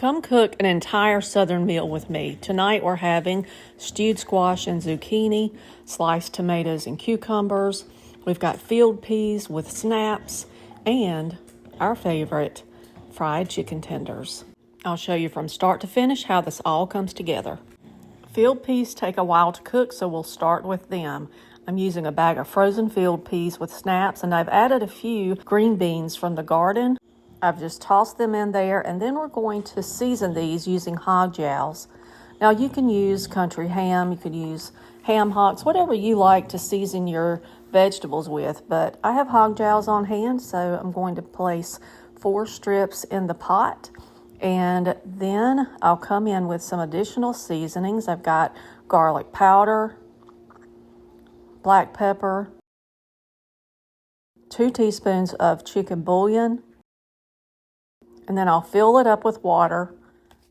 Come cook an entire southern meal with me. Tonight we're having stewed squash and zucchini, sliced tomatoes and cucumbers. We've got field peas with snaps and our favorite, fried chicken tenders. I'll show you from start to finish how this all comes together. Field peas take a while to cook, so we'll start with them. I'm using a bag of frozen field peas with snaps, and I've added a few green beans from the garden. I've just tossed them in there, and then we're going to season these using hog jowls. Now you can use country ham, you could use ham hocks, whatever you like to season your vegetables with, but I have hog jowls on hand, so I'm going to place 4 strips in the pot, and then I'll come in with some additional seasonings. I've got garlic powder, black pepper, 2 teaspoons of chicken bouillon, and then I'll fill it up with water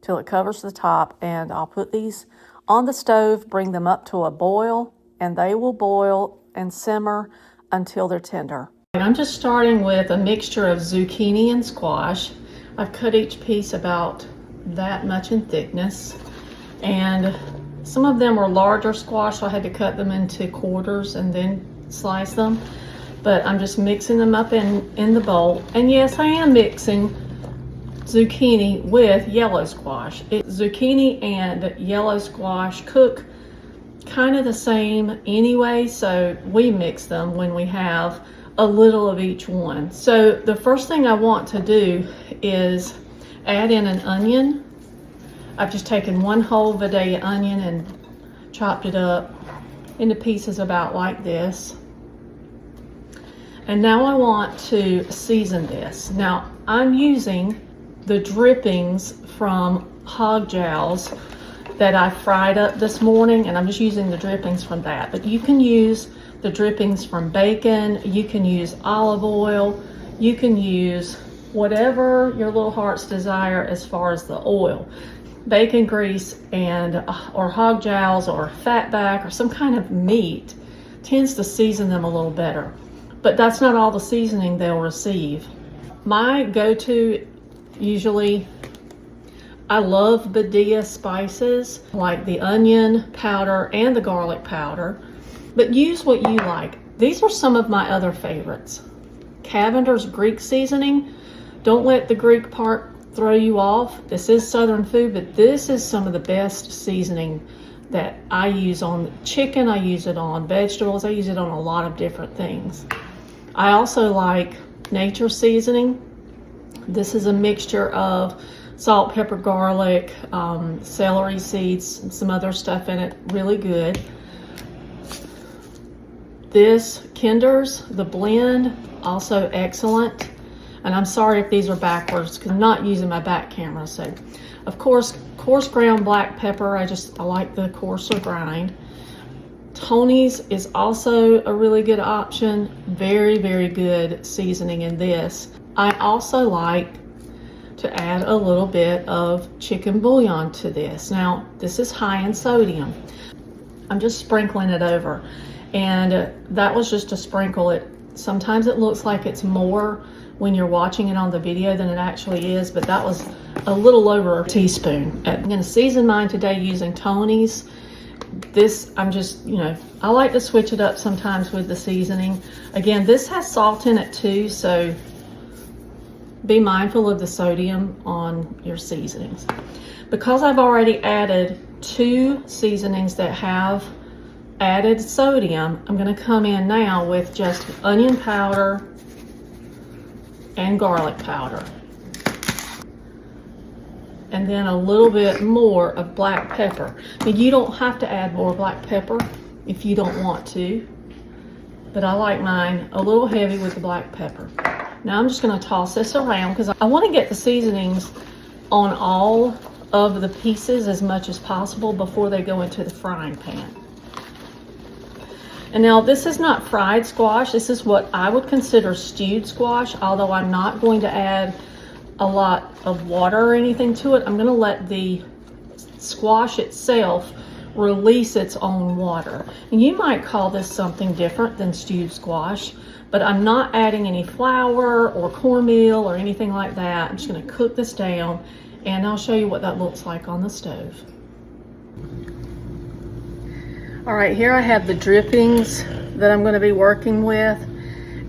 till it covers the top, and I'll put these on the stove, bring them up to a boil, and they will boil and simmer until they're tender. And I'm just starting with a mixture of zucchini and squash. I've cut each piece about that much in thickness, and some of them were larger squash, so I had to cut them into quarters and then slice them. But I'm just mixing them up in the bowl. And yes, I am mixing zucchini with yellow squash. Zucchini and yellow squash cook kind of the same anyway, so we mix them when we have a little of each one. So the first thing I want to do is add in an onion. I've just taken 1 whole Vidalia onion and chopped it up into pieces about like this. And now I want to season this. Now I'm using the drippings from hog jowls that I fried up this morning, and I'm just using the drippings from that. But you can use the drippings from bacon, you can use olive oil, you can use whatever your little heart's desire as far as the oil. Bacon grease and or hog jowls or fatback or some kind of meat tends to season them a little better. But that's not all the seasoning they'll receive. My go-to, usually, I love Vidalia spices like the onion powder and the garlic powder, but use what you like. These are some of my other favorites. Cavender's Greek seasoning. Don't let the Greek part throw you off. This is Southern food, but this is some of the best seasoning that I use on chicken. I use it on vegetables. I use it on a lot of different things. I also like Nature seasoning. This is a mixture of salt, pepper, garlic, celery seeds, and some other stuff in it. Really good. This Kinder's, the blend, also excellent. And I'm sorry if these are backwards because I'm not using my back camera. So, of course, coarse ground black pepper. I like the coarser grind. Tony's is also a really good option. Very, very good seasoning in this. I also like to add a little bit of chicken bouillon to this. Now, this is high in sodium. I'm just sprinkling it over. And that was just to sprinkle it. Sometimes it looks like it's more when you're watching it on the video than it actually is, but that was a little over a teaspoon. I'm gonna season mine today using Tony's. This, I'm just, I like to switch it up sometimes with the seasoning. Again, this has salt in it too, so be mindful of the sodium on your seasonings. Because I've already added 2 seasonings that have added sodium, I'm going to come in now with just onion powder and garlic powder. And then a little bit more of black pepper. Now, you don't have to add more black pepper if you don't want to, but I like mine a little heavy with the black pepper. Now I'm just going to toss this around because I want to get the seasonings on all of the pieces as much as possible before they go into the frying pan. And now this is not fried squash. This is what I would consider stewed squash, although I'm not going to add a lot of water or anything to it. I'm going to let the squash itself release its own water. And you might call this something different than stewed squash, but I'm not adding any flour or cornmeal or anything like that. I'm just going to cook this down and I'll show you what that looks like on the stove. All right, here I have the drippings that I'm going to be working with,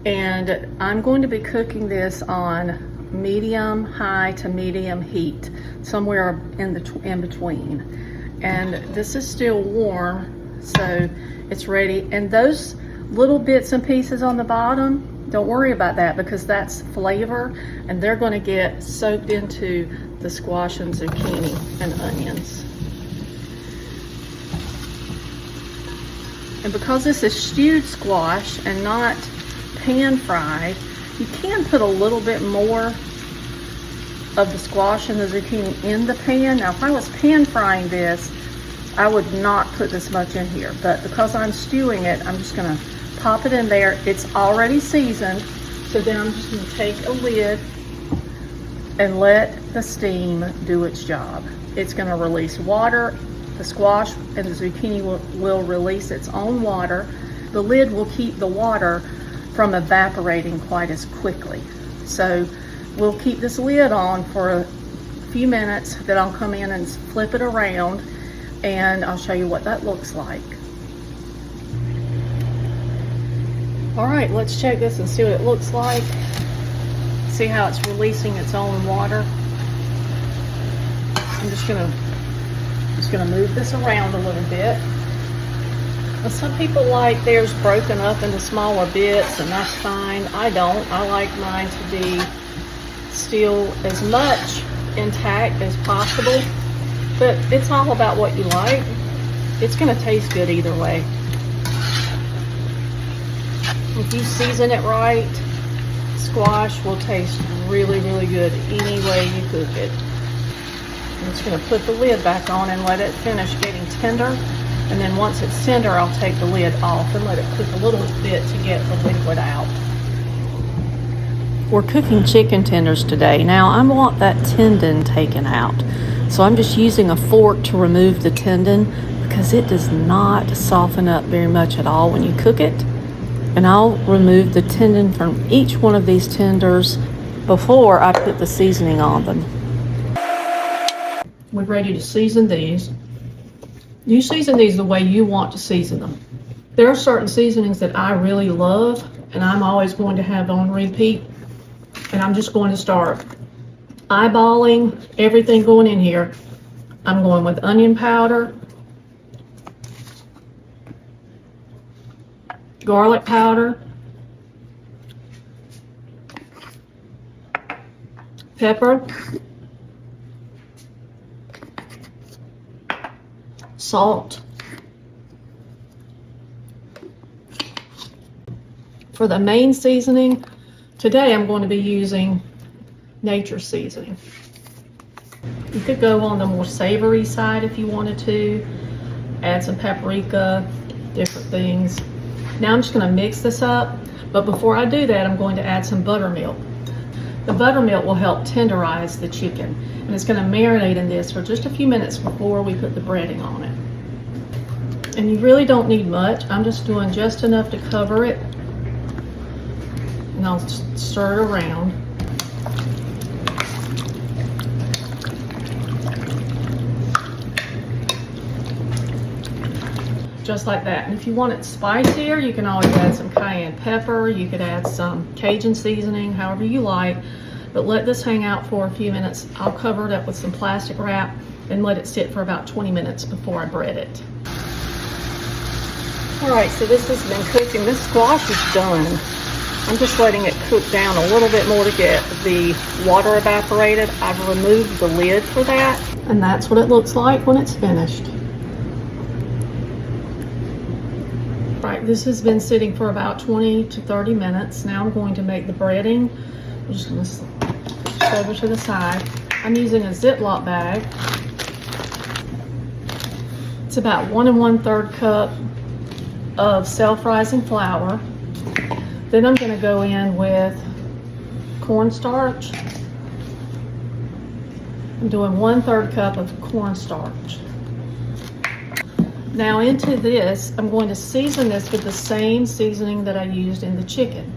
and I'm going to be cooking this on medium high to medium heat, somewhere in between. And this is still warm, so it's ready. And those little bits and pieces on the bottom, don't worry about that, because that's flavor, and they're going to get soaked into the squash and zucchini and onions. And because this is stewed squash and not pan fried, you can put a little bit more of the squash and the zucchini in the pan. Now, if I was pan frying this, I would not put this much in here, but because I'm stewing it, I'm just gonna pop it in there. It's already seasoned, so then I'm just gonna take a lid and let the steam do its job. It's gonna release water. The squash and the zucchini will release its own water. The lid will keep the water from evaporating quite as quickly. So we'll keep this lid on for a few minutes, then I'll come in and flip it around and I'll show you what that looks like. All right, let's check this and see what it looks like. See how it's releasing its own water. I'm just gonna move this around a little bit. Now, some people like theirs broken up into smaller bits, and that's fine. I don't. I like mine to be still as much intact as possible, but it's all about what you like. It's gonna taste good either way. If you season it right, squash will taste really, really good any way you cook it. I'm just gonna put the lid back on and let it finish getting tender. And then once it's tender, I'll take the lid off and let it cook a little bit to get the liquid out. We're cooking chicken tenders today. Now, I want that tendon taken out. So I'm just using a fork to remove the tendon because it does not soften up very much at all when you cook it. And I'll remove the tendon from each one of these tenders before I put the seasoning on them. We're ready to season these. You season these the way you want to season them. There are certain seasonings that I really love and I'm always going to have on repeat. And I'm just going to start eyeballing everything going in here. I'm going with onion powder, garlic powder, pepper, salt. For the main seasoning, today I'm going to be using nature seasoning. You could go on the more savory side if you wanted to, add some paprika, different things. Now I'm just going to mix this up, but before I do that, I'm going to add some buttermilk. The buttermilk will help tenderize the chicken, and it's going to marinate in this for just a few minutes before we put the breading on it. And you really don't need much. I'm just doing just enough to cover it, and I'll just stir it around. Just like that. And if you want it spicier, you can always add some cayenne pepper. You could add some Cajun seasoning, however you like. But let this hang out for a few minutes. I'll cover it up with some plastic wrap and let it sit for about 20 minutes before I bread it. All right, so this has been cooking. This squash is done. I'm just letting it cook down a little bit more to get the water evaporated. I've removed the lid for that, and that's what it looks like when it's finished. Right, this has been sitting for about 20 to 30 minutes. Now I'm going to make the breading. I'm just going to push over to the side. I'm using a Ziploc bag. It's about 1 1/3 cup of self-rising flour. Then I'm going to go in with cornstarch. I'm doing 1/3 cup of cornstarch. Now into this, I'm going to season this with the same seasoning that I used in the chicken.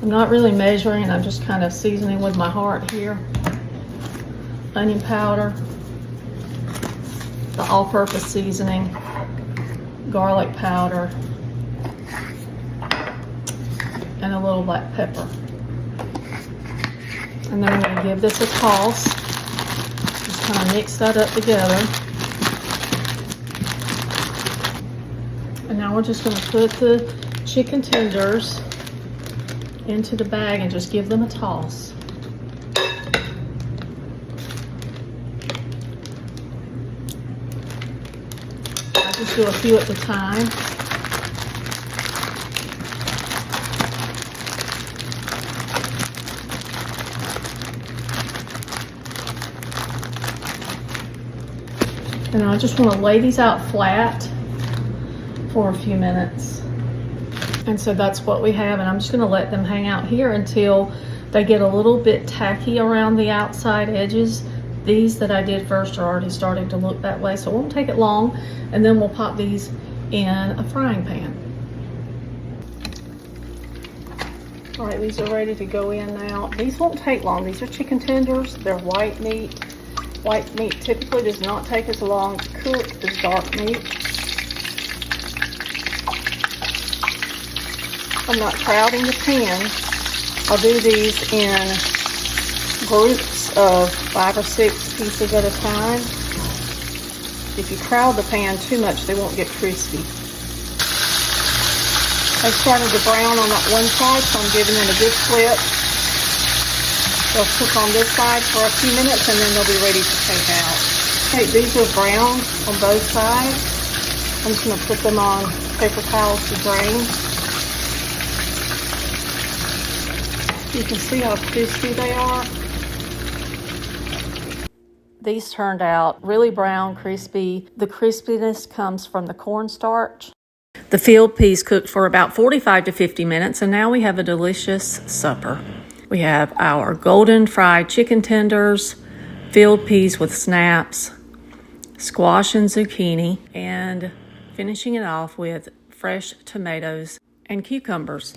I'm not really measuring, I'm just kind of seasoning with my heart here. Onion powder, the all-purpose seasoning, garlic powder, and a little black pepper. And then I'm going to give this a toss. Just kind of mix that up together. And now we're just going to put the chicken tenders into the bag and just give them a toss. I just do a few at a time. And I just want to lay these out flat for a few minutes. And so that's what we have, and I'm just going to let them hang out here until they get a little bit tacky around the outside edges. These that I did first are already starting to look that way, so it won't take it long. And then we'll pop these in a frying pan. All right, these are ready to go in now. These won't take long. These are chicken tenders. They're white meat. White meat typically does not take as long to cook as dark meat. I'm not crowding the pan. I'll do these in groups of 5 or 6 pieces at a time. If you crowd the pan too much, they won't get crispy. They started to brown on that one side, so I'm giving them a good flip. They'll cook on this side for a few minutes and then they'll be ready to take out. Okay, these are brown on both sides. I'm just going to put them on paper towels to drain. You can see how crispy they are. These turned out really brown, crispy. The crispiness comes from the cornstarch. The field peas cooked for about 45 to 50 minutes, and now we have a delicious supper. We have our golden fried chicken tenders, field peas with snaps, squash and zucchini, and finishing it off with fresh tomatoes and cucumbers.